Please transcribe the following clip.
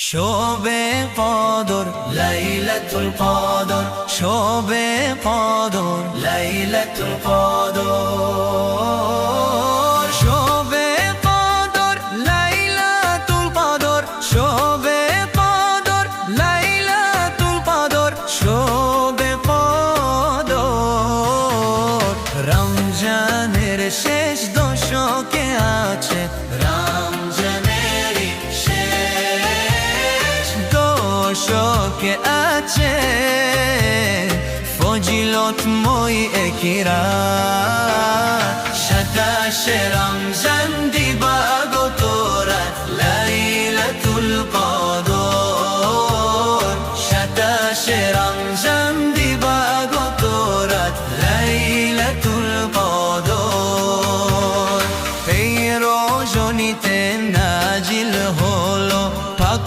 শোবে কদর লাইলাতুল কদর, শোবে কদর লাইলাতুল কদর, শোবে কদর লাইলাতুল কদর, শোবে কদর লাইলাতুল কদর, শোবে কদর। রমজানের শেষ দশকে আছে, দশকে আছে ফজিলতময় একই রাত। 27 রমজান দিবাগত রাত লাইলাতুল কদর, 27 রমজান দিবাগত রাত লাইলাতুল কদর। এই রজনীতে নাজিল হলো পাক